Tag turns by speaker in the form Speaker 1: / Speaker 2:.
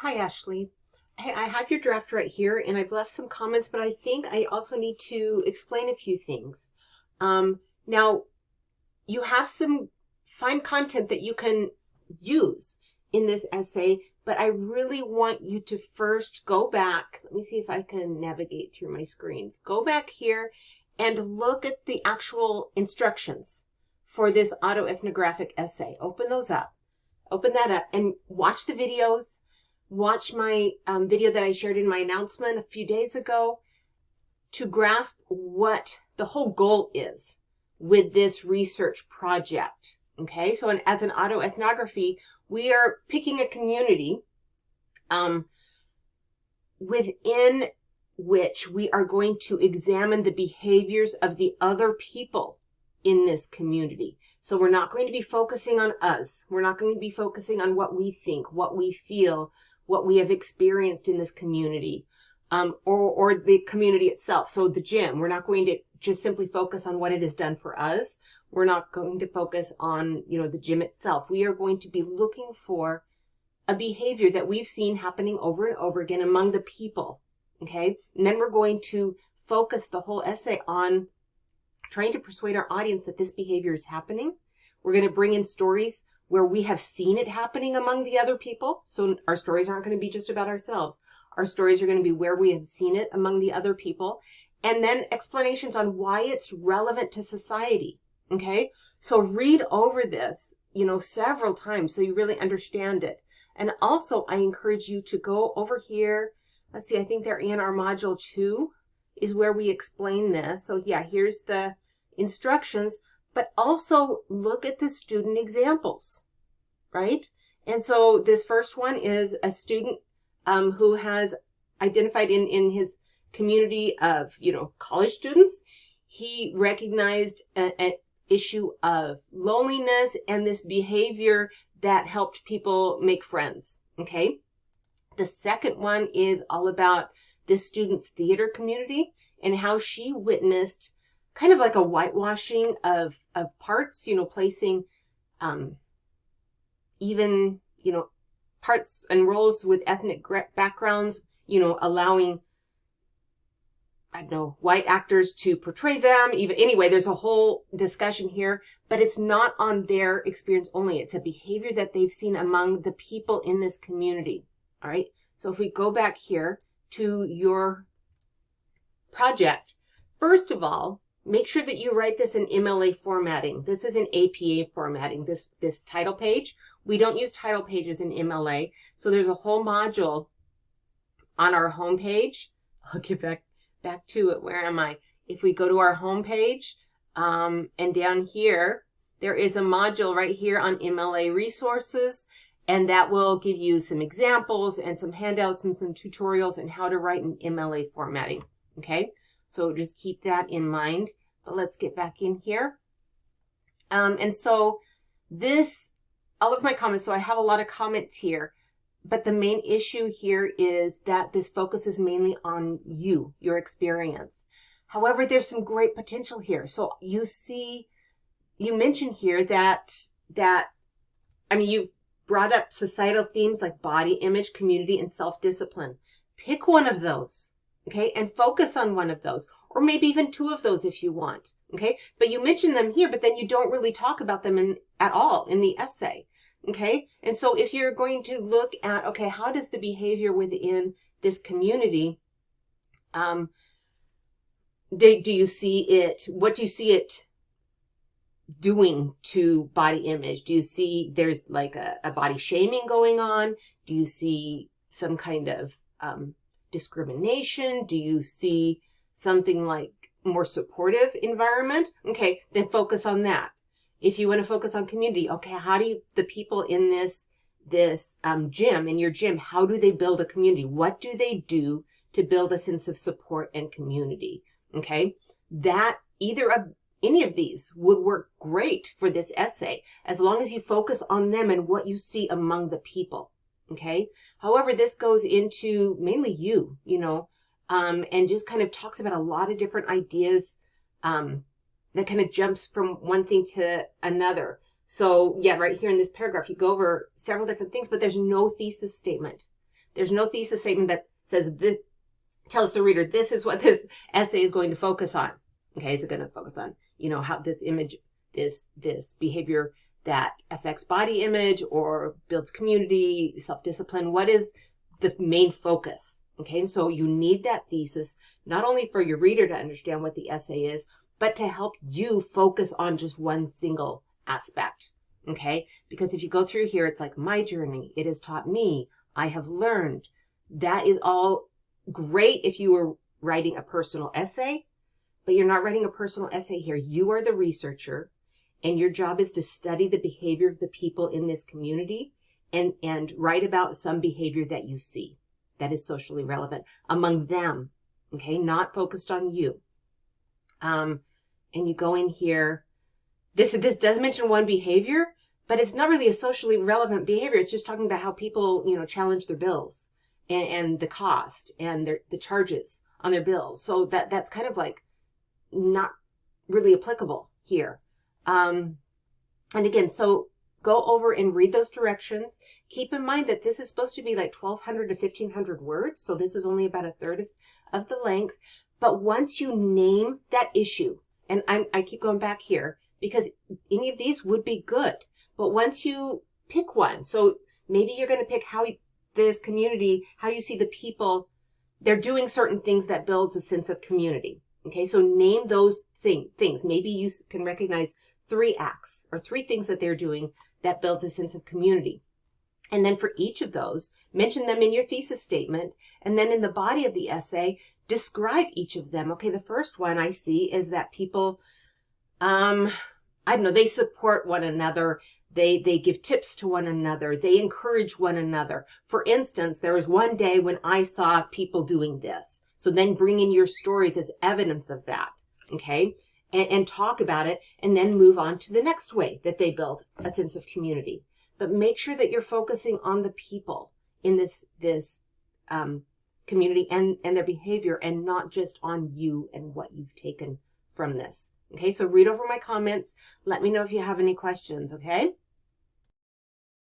Speaker 1: Hi, Ashley. Hey, I have your draft right here, and I've left some comments, but I think I also need to explain a few things. Now, you have some fine content that you can use in this essay, but I really want you to first go back. Let me see if I can navigate through my screens. Go back here and look at the actual instructions for this autoethnographic essay. Open those up. Open that up and watch the videos. Watch my video that I shared in my announcement a few days ago to grasp what the whole goal is with this research project. Okay, so as an autoethnography, we are picking a community within which we are going to examine the behaviors of the other people in this community. So we're not going to be focusing on us. We're not going to be focusing on what we think, what we feel, what we have experienced in this community, or the community itself. So the gym, we're not going to just simply focus on what it has done for us. We're not going to focus on, the gym itself. We are going to be looking for a behavior that we've seen happening over and over again among the people. Okay. And then we're going to focus the whole essay on trying to persuade our audience that this behavior is happening. We're going to bring in stories where we have seen it happening among the other people. So our stories aren't going to be just about ourselves. Our stories are going to be where we have seen it among the other people. And then explanations on why it's relevant to society. Okay. So read over this, several times so you really understand it. And also I encourage you to go over here. Let's see, I think they're in our module 2 is where we explain this. So yeah, here's the instructions, but also look at the student examples, right? And so this first one is a student who has identified in his community of, college students. He recognized an issue of loneliness and this behavior that helped people make friends, okay? The second one is all about this student's theater community and how she witnessed kind of like a whitewashing of parts, placing even, parts and roles with ethnic backgrounds, allowing, white actors to portray them. Anyway, there's a whole discussion here, but it's not on their experience only. It's a behavior that they've seen among the people in this community. All right. So if we go back here to your project, first of all, make sure that you write this in MLA formatting. This is in APA formatting, this title page. We don't use title pages in MLA. So there's a whole module on our home page. I'll get back to it. Where am I? If we go to our home page, and down here, there is a module right here on MLA resources. And that will give you some examples and some handouts and some tutorials on how to write in MLA formatting. Okay, so just keep that in mind. But let's get back in here. And so all of my comments, so I have a lot of comments here, but the main issue here is that this focuses mainly on your experience. However, there's some great potential here. So you mentioned here that you've brought up societal themes like body image, community, and self-discipline. Pick one of those, okay, and focus on one of those, or maybe even two of those if you want, okay? But you mention them here, but then you don't really talk about them at all in the essay, okay? And so if you're going to look at, okay, how does the behavior within this community, do you see it, what do you see it doing to body image? Do you see there's like a body shaming going on? Do you see some kind of discrimination? Do you see something like more supportive environment? Okay, then focus on that. If you want to focus on community, okay, how do the people in this gym, in your gym, how do they build a community? What do they do to build a sense of support and community? Okay, that any of these would work great for this essay, as long as you focus on them and what you see among the people, okay? However, this goes into mainly and just kind of talks about a lot of different ideas that kind of jumps from one thing to another. So yeah, right here in this paragraph, you go over several different things, but there's no thesis statement. There's no thesis statement that says this, tells the reader this is what this essay is going to focus on. Okay, is it going to focus on, you know, how this image, this behavior that affects body image or builds community, self-discipline? What is the main focus? Okay, and so you need that thesis, not only for your reader to understand what the essay is, but to help you focus on just one single aspect. Okay, because if you go through here, it's like my journey, it has taught me, I have learned. That is all great if you were writing a personal essay, but you're not writing a personal essay here. You are the researcher, and your job is to study the behavior of the people in this community and write about some behavior that you see that is socially relevant among them. Okay, not focused on you. And you go in here. This does mention one behavior, but it's not really a socially relevant behavior. It's just talking about how people, you know, challenge their bills and the cost and the charges on their bills. So that's kind of like not really applicable here. And again, so go over and read those directions. Keep in mind that this is supposed to be like 1,200 to 1,500 words. So this is only about a third of the length. But once you name that issue, and I keep going back here because any of these would be good. But once you pick one, so maybe you're going to pick how this community, how you see the people, they're doing certain things that builds a sense of community. Okay, so name those things. Maybe you can recognize 3 acts or 3 things that they're doing that builds a sense of community. And then for each of those, mention them in your thesis statement. And then in the body of the essay, describe each of them. Okay, the first one I see is that people, I don't know, they support one another. They give tips to one another. They encourage one another. For instance, there was one day when I saw people doing this. So then bring in your stories as evidence of that. Okay, and talk about it, and then move on to the next way that they build a sense of community. But make sure that you're focusing on the people in this community and their behavior, and not just on you and what you've taken from this. Okay, so read over my comments. Let me know if you have any questions, okay?